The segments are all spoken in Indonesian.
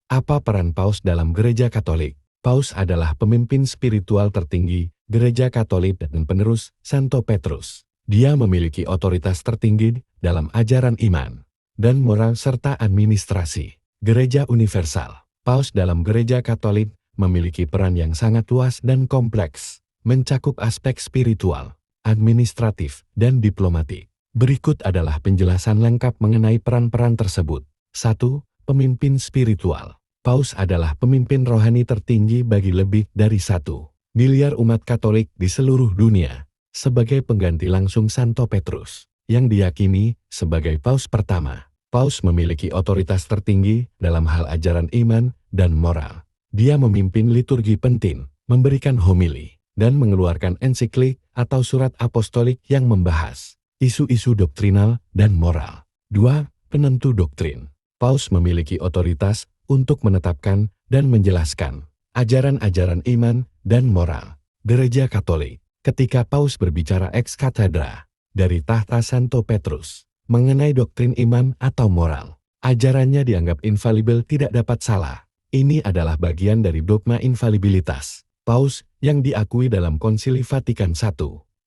Apa peran Paus dalam Gereja Katolik? Paus adalah pemimpin spiritual tertinggi Gereja Katolik dan penerus Santo Petrus. Dia memiliki otoritas tertinggi dalam ajaran iman dan moral serta administrasi. Gereja Universal. Paus dalam Gereja Katolik memiliki peran yang sangat luas dan kompleks, mencakup aspek spiritual, administratif, dan diplomatik. Berikut adalah penjelasan lengkap mengenai peran-peran tersebut. 1. Pemimpin spiritual. Paus adalah pemimpin rohani tertinggi bagi lebih dari 1 miliar umat Katolik di seluruh dunia, sebagai pengganti langsung Santo Petrus, yang diyakini sebagai Paus pertama. Paus memiliki otoritas tertinggi dalam hal ajaran iman dan moral. Dia memimpin liturgi penting, memberikan homili, dan mengeluarkan ensiklik atau surat apostolik yang membahas isu-isu doktrinal dan moral. 2. Penentu doktrin. Paus memiliki otoritas untuk menetapkan dan menjelaskan ajaran-ajaran iman dan moral Gereja Katolik. Ketika Paus berbicara ex cathedra dari tahta Santo Petrus mengenai doktrin iman atau moral, ajarannya dianggap infalibel, tidak dapat salah. Ini adalah bagian dari dogma infalibilitas Paus yang diakui dalam Konsili Vatikan I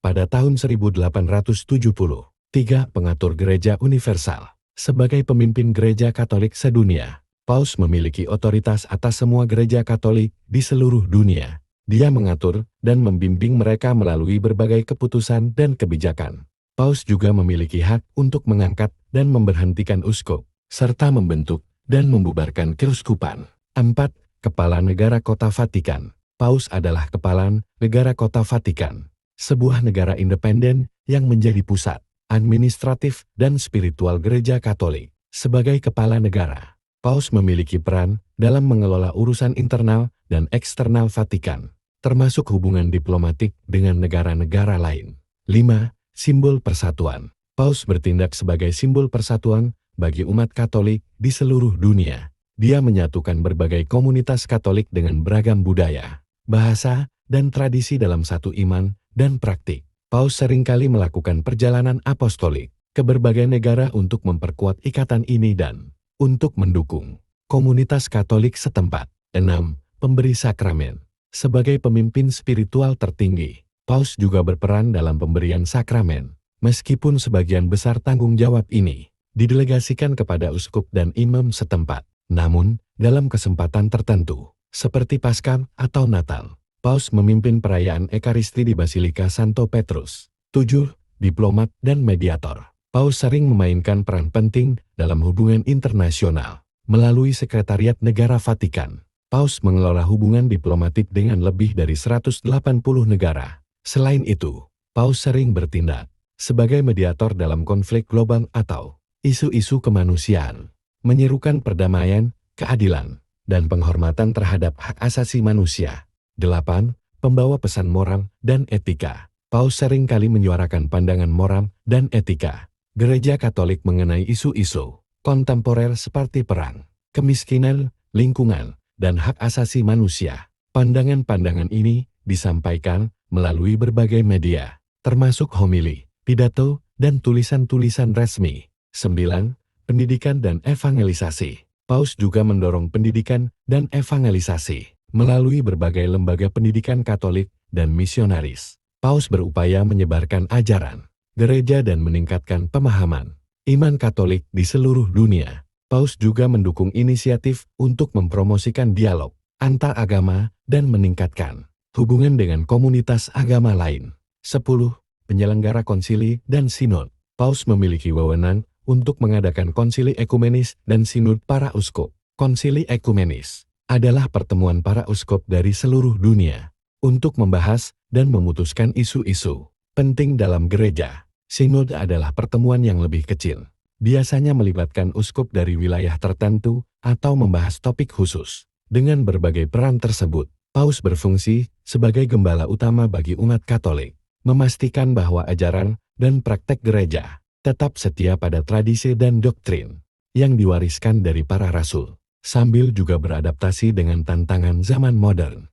pada tahun 1870. 3. Pengatur Gereja Universal. Sebagai pemimpin Gereja Katolik sedunia, Paus memiliki otoritas atas semua gereja Katolik di seluruh dunia. Dia mengatur dan membimbing mereka melalui berbagai keputusan dan kebijakan. Paus juga memiliki hak untuk mengangkat dan memberhentikan uskup, serta membentuk dan membubarkan keuskupan. 4. Kepala Negara Kota Vatikan. Paus adalah kepala negara Kota Vatikan, sebuah negara independen yang menjadi pusat administratif dan spiritual Gereja Katolik. Sebagai kepala negara, Paus memiliki peran dalam mengelola urusan internal dan eksternal Vatikan, termasuk hubungan diplomatik dengan negara-negara lain. 5. Simbol persatuan. Paus bertindak sebagai simbol persatuan bagi umat Katolik di seluruh dunia. Dia menyatukan berbagai komunitas Katolik dengan beragam budaya, bahasa, dan tradisi dalam satu iman dan praktik. Paus seringkali melakukan perjalanan apostolik ke berbagai negara untuk memperkuat ikatan ini dan untuk mendukung komunitas Katolik setempat. 6. Pemberi sakramen. Sebagai pemimpin spiritual tertinggi, Paus juga berperan dalam pemberian sakramen, meskipun sebagian besar tanggung jawab ini didelegasikan kepada uskup dan imam setempat. Namun, dalam kesempatan tertentu, seperti Paskah atau Natal, Paus memimpin perayaan Ekaristi di Basilika Santo Petrus. 7. Diplomat dan mediator. Paus sering memainkan peran penting dalam hubungan internasional. Melalui Sekretariat Negara Vatikan, Paus mengelola hubungan diplomatik dengan lebih dari 180 negara. Selain itu, Paus sering bertindak sebagai mediator dalam konflik global atau isu-isu kemanusiaan, menyerukan perdamaian, keadilan, dan penghormatan terhadap hak asasi manusia. 8. Pembawa pesan moral dan etika. Paus seringkali menyuarakan pandangan moral dan etika Gereja Katolik mengenai isu-isu kontemporer seperti perang, kemiskinan, lingkungan, dan hak asasi manusia. Pandangan-pandangan ini disampaikan melalui berbagai media, termasuk homili, pidato, dan tulisan-tulisan resmi. 9. Pendidikan dan evangelisasi. Paus juga mendorong pendidikan dan evangelisasi melalui berbagai lembaga pendidikan Katolik dan misionaris. Paus berupaya menyebarkan ajaran gereja dan meningkatkan pemahaman iman Katolik di seluruh dunia. Paus juga mendukung inisiatif untuk mempromosikan dialog antar agama dan meningkatkan hubungan dengan komunitas agama lain. 10. Penyelenggara konsili dan sinod. Paus memiliki wewenang untuk mengadakan konsili ekumenis dan sinod para uskup. Konsili ekumenis adalah pertemuan para uskup dari seluruh dunia untuk membahas dan memutuskan isu-isu penting dalam gereja. Sinod adalah pertemuan yang lebih kecil, biasanya melibatkan uskup dari wilayah tertentu atau membahas topik khusus. Dengan berbagai peran tersebut, Paus berfungsi sebagai gembala utama bagi umat Katolik, memastikan bahwa ajaran dan praktek gereja tetap setia pada tradisi dan doktrin yang diwariskan dari para rasul, sambil juga beradaptasi dengan tantangan zaman modern.